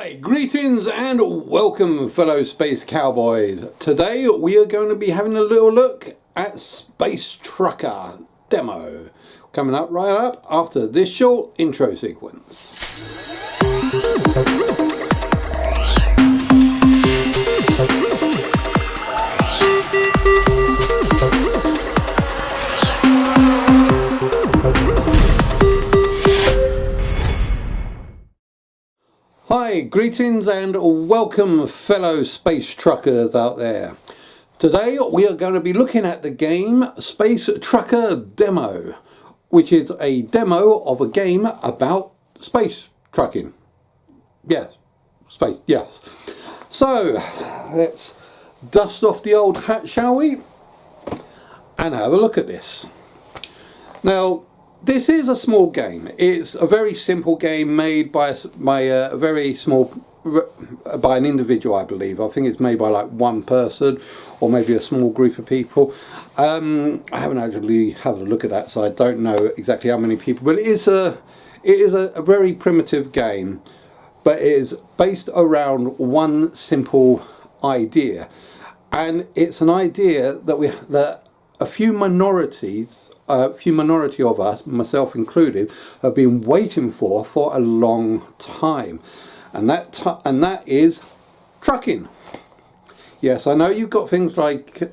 Hi, greetings and welcome fellow space cowboys. Today we are going to be having a little look at Space Trucker demo. Coming up right up after this short intro sequence. Hi, greetings and welcome fellow space truckers out there. Today we are going to be looking at the game Space Trucker Demo, which is a demo of a game about space trucking. Yes, space, yes. So, let's dust off the old hat, shall we? And have a look at this. Now, this is a small game. It's a very simple game made by a very small, by an individual, I believe. I think it's made by like one person or maybe a small group of people. I haven't actually had a look at that, so I don't know exactly how many people. But it is a very primitive game, but it is based around one simple idea, and it's an idea that a few minority of us, myself included, have been waiting for a long time, and that is trucking. Yes, I know you've got things like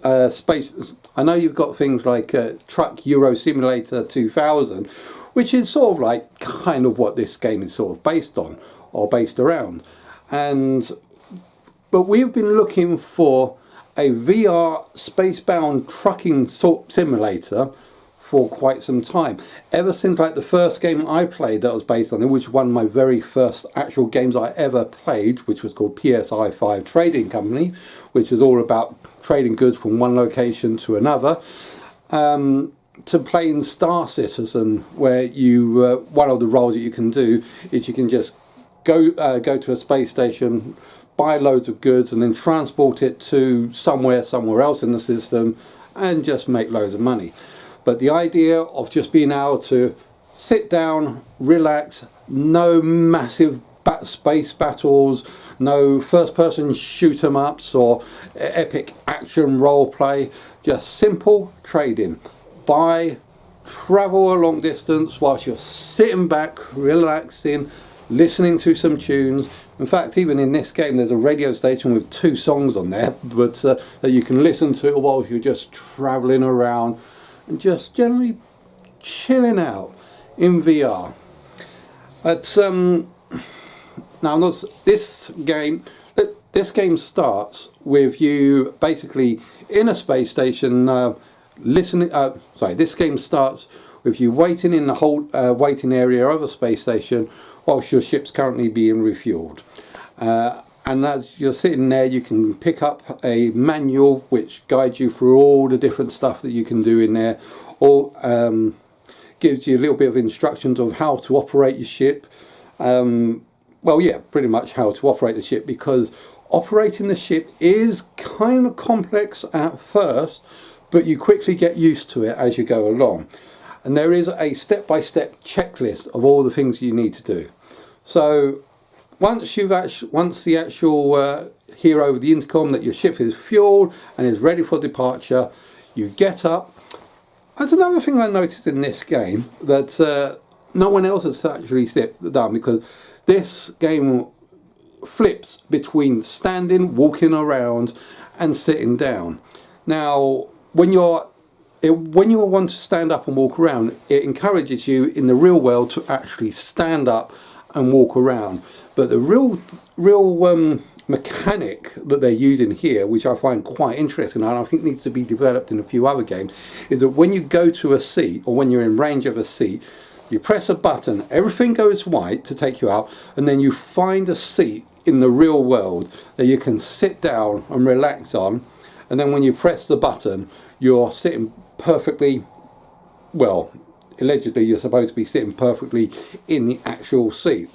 Truck Euro Simulator 2000, which is sort of like kind of what this game is sort of based on or based around, but we've been looking for a VR spacebound trucking simulator for quite some time, ever since like the first game I played that was based on it, which was one of my very first actual games I ever played, which was called PSI 5 Trading Company, which is all about trading goods from one location to another, to playing Star Citizen, where you one of the roles that you can do is you can just go to a space station, buy loads of goods and then transport it to somewhere else in the system and just make loads of money. But the idea of just being able to sit down, relax, no massive space battles, no first-person shoot-em-ups or epic action role-play, just simple trading. Buy, travel a long distance whilst you're sitting back, relaxing, listening to some tunes. In fact, even in this game there's a radio station with 2 songs on there, but that you can listen to while you're just travelling around and just generally chilling out in VR. Now this game starts with you basically in a space station this game starts with you waiting in the whole waiting area of a space station whilst your ship's currently being refueled. And as you're sitting there, you can pick up a manual which guides you through all the different stuff that you can do in there, or gives you a little bit of instructions of how to operate your ship. Well, yeah, pretty much how to operate the ship, because operating the ship is kind of complex at first, but you quickly get used to it as you go along. And there is a step-by-step checklist of all the things you need to do. So once the actual hear over the intercom that your ship is fueled and is ready for departure, you get up. That's another thing I noticed in this game that no one else has actually done, because this game flips between standing, walking around and sitting down. Now when you want to stand up and walk around, it encourages you in the real world to actually stand up and walk around. But the real mechanic that they're using here, which I find quite interesting and I think needs to be developed in a few other games, is that when you go to a seat, or when you're in range of a seat, you press a button, everything goes white to take you out, and then you find a seat in the real world that you can sit down and relax on, and then when you press the button, you're sitting perfectly, well, allegedly you're supposed to be sitting perfectly in the actual seat,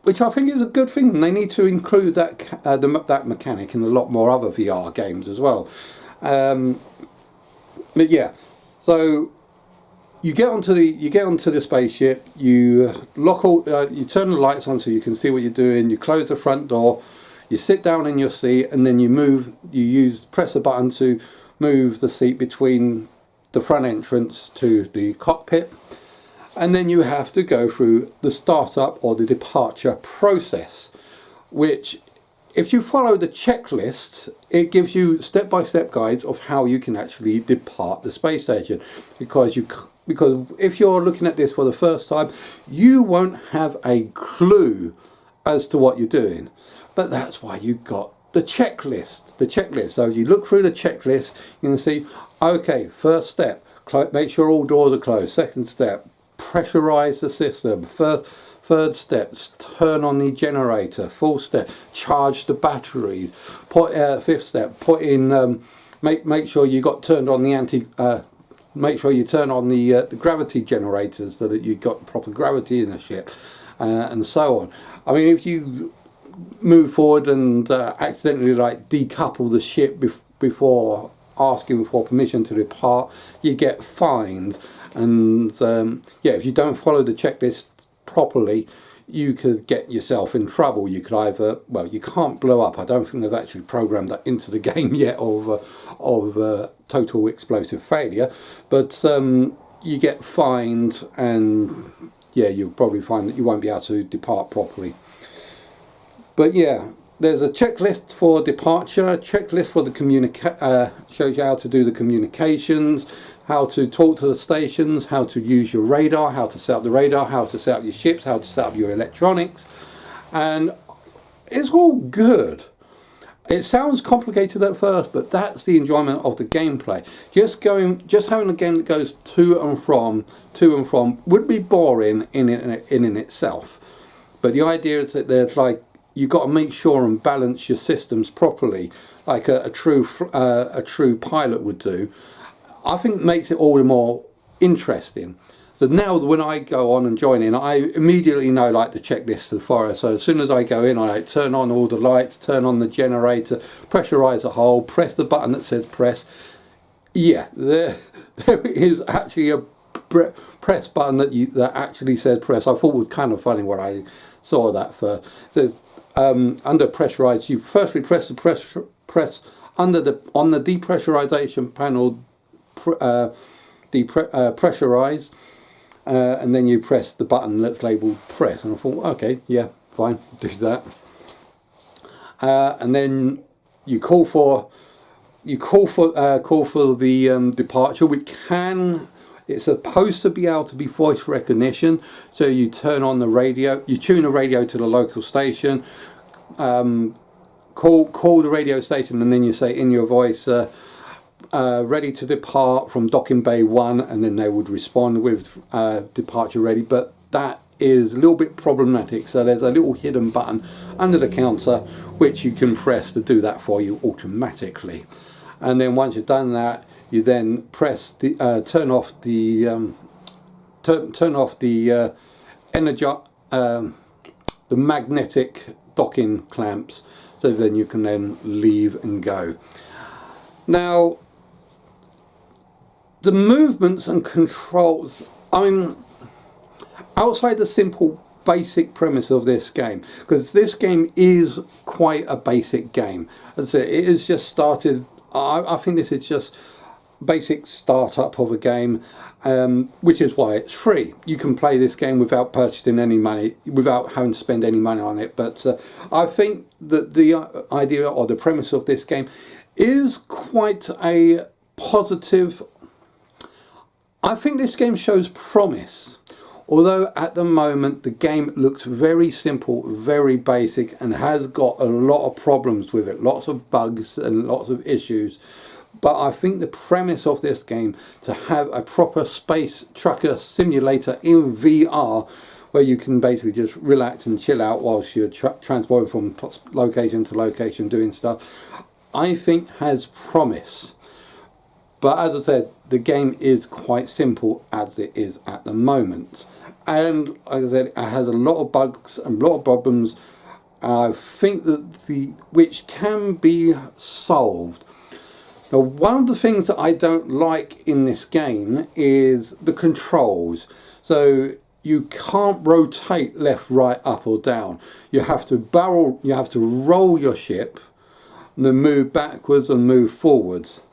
which I think is a good thing, and they need to include that that mechanic in a lot more other VR games as well. But yeah, so you get onto the spaceship. You lock all. You turn the lights on so you can see what you're doing. You close the front door. You sit down in your seat, and then you move. Press a button to move the seat between the front entrance to the cockpit, and then you have to go through the startup or the departure process, which, if you follow the checklist, it gives you step-by-step guides of how you can actually depart the space station. Because if you're looking at this for the first time, you won't have a clue as to what you're doing. But that's why you got the checklist. So you look through the checklist, you can see, okay, first step, make sure all doors are closed. Second step, pressurize the system. Third step, turn on the generator. Fourth step, charge the batteries. Fifth step, put in, make sure you got turned on the make sure you turn on the gravity generators so that you got proper gravity in the ship, and so on. I mean, if you move forward and accidentally like decouple the ship before asking for permission to depart, you get fined. And yeah, if you don't follow the checklist properly, you could get yourself in trouble. You could either, well, you can't blow up. I don't think they've actually programmed that into the game yet of total explosive failure, but you get fined, and yeah, you'll probably find that you won't be able to depart properly. But yeah, there's a checklist for departure, a checklist for the shows you how to do the communications, how to talk to the stations, how to use your radar, how to set up the radar, how to set up your ships, how to set up your electronics, and it's all good. It sounds complicated at first, but that's the enjoyment of the gameplay. Just having a game that goes to and from would be boring in itself. But the idea is that there's like, you've got to make sure and balance your systems properly, like a true pilot would do. I think makes it all the more interesting. So now when I go on and join in, I immediately know like the checklist to follow. So as soon as I go in, I turn on all the lights, turn on the generator, pressurize the hull, press the button that says press. Yeah, there is actually a press button that actually said press. I thought it was kind of funny when I saw that first. It says, under pressurize, you firstly press the press on the depressurization panel, pressurize, and then you press the button that's labeled press. And I thought, okay, yeah, fine, do that. And then you call for the departure, which it's supposed to be able to be voice recognition. So you turn on the radio, you tune the radio to the local station, call the radio station, and then you say in your voice, ready to depart from docking bay 1, and then they would respond with departure ready. But that is a little bit problematic, so there's a little hidden button under the counter which you can press to do that for you automatically. And then once you've done that, you then press the turn off the the magnetic docking clamps, so then you can then leave and go. Now, the movements and controls, I mean, outside the simple basic premise of this game, because this game is quite a basic game. As I said, it is just started, I think this is just basic startup of a game, which is why it's free. You can play this game without purchasing any money, without having to spend any money on it. But I think that the idea or the premise of this game is quite a positive. I think this game shows promise, although at the moment the game looks very simple, very basic, and has got a lot of problems with it, lots of bugs and lots of issues. But I think the premise of this game, to have a proper space trucker simulator in VR, where you can basically just relax and chill out whilst you're transporting from location to location doing stuff, I think has promise. But as I said, the game is quite simple as it is at the moment. And like I said, it has a lot of bugs and a lot of problems. I think that which can be solved. Now, one of the things that I don't like in this game is the controls. So you can't rotate left, right, up or down. You have to roll your ship and then move backwards and move forwards.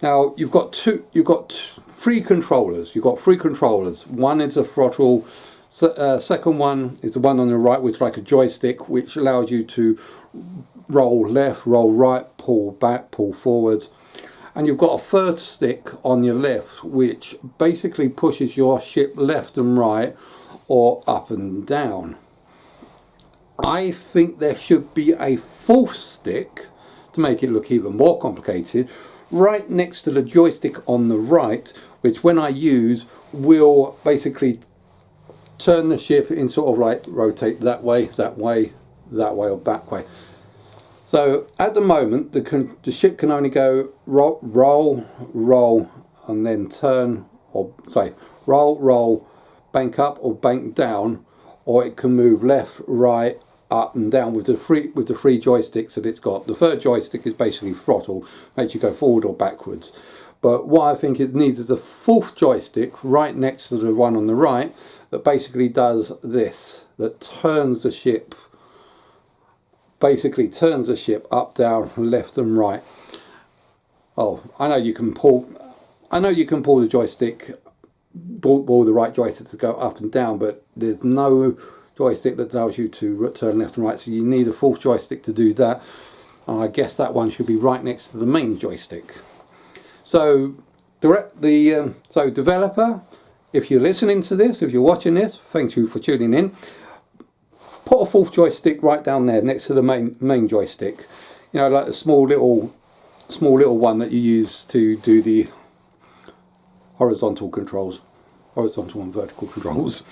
Now you've got three controllers. One is a throttle. Second one is the one on the right, which is like a joystick, which allows you to roll left, roll right, pull back, pull forwards. And you've got a third stick on your left, which basically pushes your ship left and right or up and down. I think there should be a fourth stick to make it look even more complicated, right next to the joystick on the right, which when I use will basically turn the ship in sort of like rotate that way, that way, that way or back way. So at the moment the ship can only go roll and then turn, or say roll, bank up or bank down, or it can move left, right, up and down with the three joysticks that it's got. The third joystick is basically throttle, makes you go forward or backwards. But what I think it needs is a fourth joystick right next to the one on the right that basically does this, that turns the ship, up, down, left and right. Oh, I know you can pull the joystick, pull the right joystick to go up and down, but there's no joystick that allows you to turn left and right, so you need a fourth joystick to do that. And I guess that one should be right next to the main joystick. So developer, if you're listening to this, if you're watching this, thank you for tuning in. Put a fourth joystick right down there next to the main joystick. You know, like the small little one that you use to do the horizontal and vertical controls.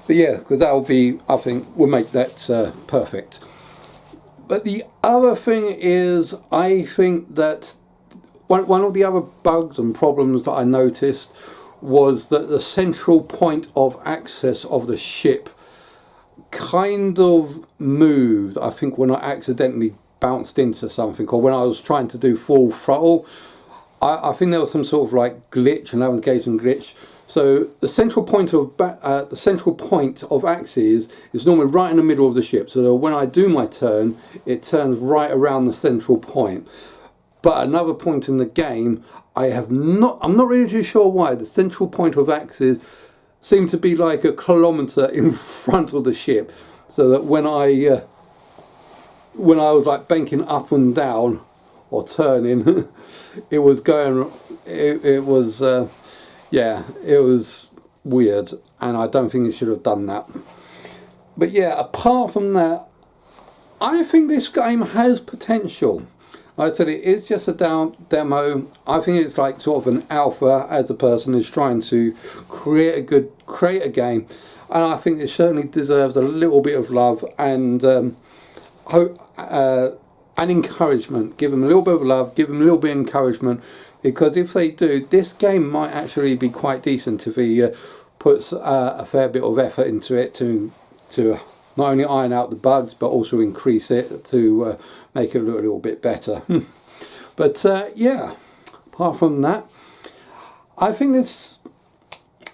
But yeah, because that will be, I think, will make that perfect. But the other thing is, I think that one of the other bugs and problems that I noticed was that the central point of access of the ship kind of moved, I think, when I accidentally bounced into something, or when I was trying to do full throttle. I think there was some sort of like glitch, a navigation glitch. So the central point of axis is normally right in the middle of the ship, so that when I do my turn, it turns right around the central point. But another point in the game, I'm not really too sure why, the central point of axis seemed to be like a kilometre in front of the ship, so that when I was like banking up and down or turning, it was going, it was weird, and I don't think it should have done that. But yeah, apart from that, I think this game has potential. Like I said, it is just a demo. I think it's like sort of an alpha, as a person who's trying to create a game, and I think it certainly deserves a little bit of love and encouragement. Give them a little bit of love, give them a little bit of encouragement, because if they do, this game might actually be quite decent if he puts a fair bit of effort into it to not only iron out the bugs but also increase it to make it look a little bit better. But yeah, apart from that, I think this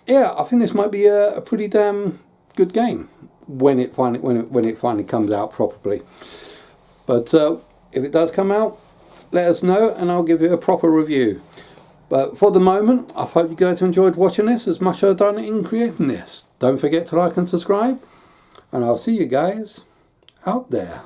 might be a pretty damn good game when it finally comes out properly. But if it does come out, let us know and I'll give it a proper review. But for the moment, I hope you guys enjoyed watching this as much as I've done in creating this. Don't forget to like and subscribe, and I'll see you guys out there.